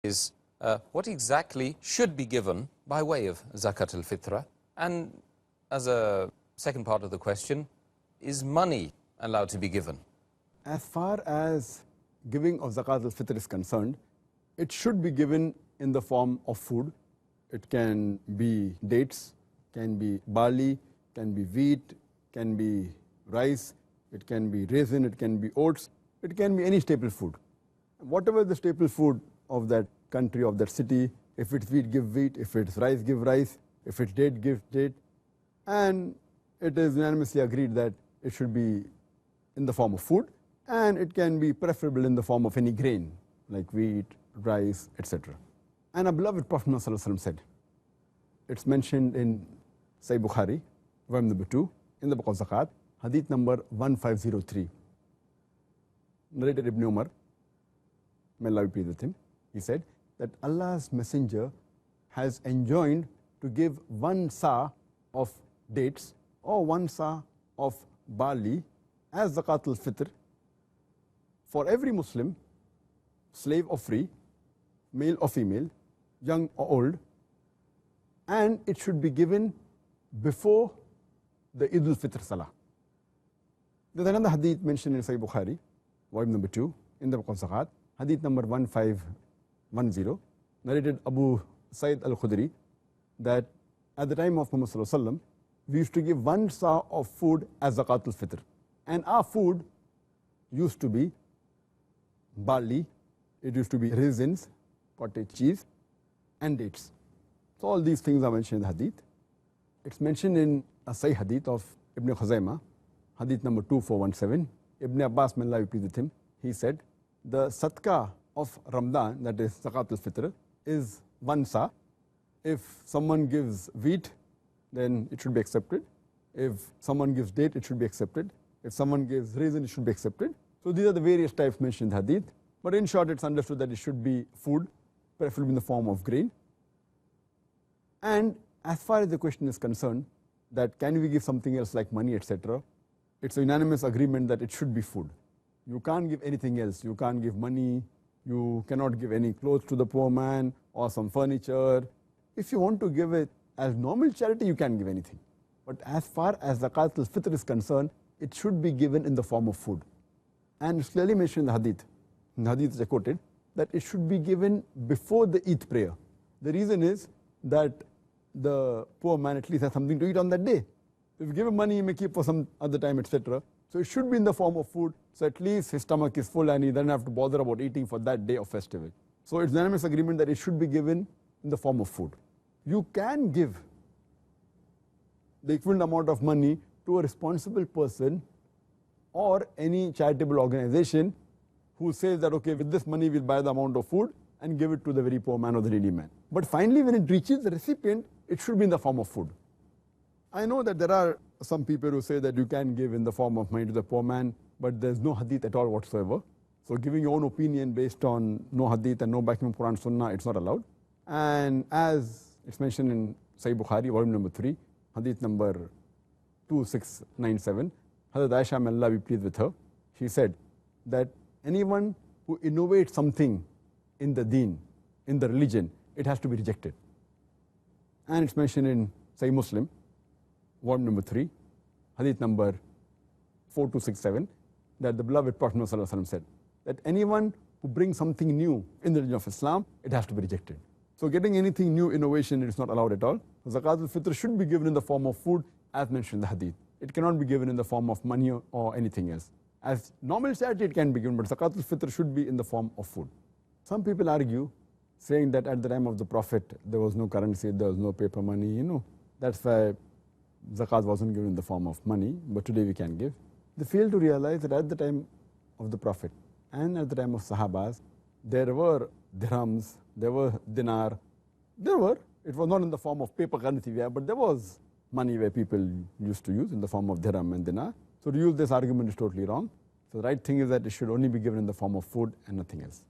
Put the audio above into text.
is what exactly should be given by way of Zakat al-Fitra? And as a second part of the question, is money allowed to be given? As far as giving of Zakat al-Fitr is concerned, it should be given in the form of food. It can be dates, can be barley, can be wheat, can be rice, it can be raisin, it can be oats, it can be any staple food. Whatever the staple food of that country, of that city, if it's wheat, give wheat, if it's rice, give rice, if it's date, give date. And it is unanimously agreed that it should be in the form of food, and it can be preferable in the form of any grain, like wheat, rice, etc. And our beloved Prophet ﷺ said, it's mentioned in Sahih Bukhari, volume number 2, in the book of Zakat, hadith number 1503. Narrated Ibn Umar, may Allah be pleased with him, he said that Allah's Messenger has enjoined to give 1 sa of dates or 1 sa of barley as Zakat al-Fitr for every Muslim, slave or free, male or female, young or old, and it should be given before the Eid al-Fitr Salah. There's another hadith mentioned in Sahih Bukhari, volume number 2, in the book of Zakat, hadith number 1510, narrated Abu Sa'id al-Khudri, that at the time of Muhammad sallallahu alaihi wasallam, we used to give 1 sa of food as Zakat al-Fitr. And our food used to be barley, it used to be raisins, cottage cheese, and dates. So all these things are mentioned in the hadith. It's mentioned in a Sahih hadith of Ibn Khuzaymah, hadith number 2417. Ibn Abbas, may Allah be pleased with him, he said, the sadaqah of Ramadan, that is Zakat al-Fitr, is 1 sa. If someone gives wheat, then it should be accepted. If someone gives date, it should be accepted. If someone gives raisin, it should be accepted. So these are the various types mentioned in the hadith. But in short, it's understood that it should be food, preferably in the form of grain. And as far as the question is concerned, that can we give something else like money, etc., it's a unanimous agreement that it should be food. You can't give anything else. You can't give money. You cannot give any clothes to the poor man or some furniture. If you want to give it as normal charity, you can give anything. But as far as Zakat al-Fitr is concerned, it should be given in the form of food. And it's clearly mentioned in the hadith, which I quoted, that it should be given before the Eid prayer. The reason is that the poor man at least has something to eat on that day. If you give him money, he may keep for some other time, etc. So it should be in the form of food, so at least his stomach is full and he doesn't have to bother about eating for that day of festival. So it's unanimous agreement that it should be given in the form of food. You can give the equivalent amount of money to a responsible person or any charitable organization who says that, okay, with this money we'll buy the amount of food and give it to the very poor man or the needy man. But finally, when it reaches the recipient, it should be in the form of food. I know that there are some people who say that you can give in the form of money to the poor man, but there's no hadith at all whatsoever. So giving your own opinion based on no hadith and no backing from Quran Sunnah, it's not allowed. And as it's mentioned in Sahih Bukhari, volume number 3, hadith number 2697, Hazrat Aisha, may Allah be pleased with her, she said that anyone who innovates something in the deen, in the religion, it has to be rejected. And it's mentioned in Sahih Muslim, volume number 3, hadith number 4267, that the beloved Prophet ﷺ said that anyone who brings something new in the religion of Islam, it has to be rejected. So getting anything new, innovation, it is not allowed at all. Zakat al-Fitr should be given in the form of food, as mentioned in the hadith. It cannot be given in the form of money or anything else. As normal charity, it can be given, but Zakat al-Fitr should be in the form of food. Some people argue, saying that at the time of the Prophet, there was no currency, there was no paper money, that's why Zakat wasn't given in the form of money, but today we can give. They fail to realize that at the time of the Prophet and at the time of Sahabas, there were dirhams, there were dinar, it was not in the form of paper currency, but there was money where people used to use in the form of dirham and dinar. So to use this argument is totally wrong. So the right thing is that it should only be given in the form of food and nothing else.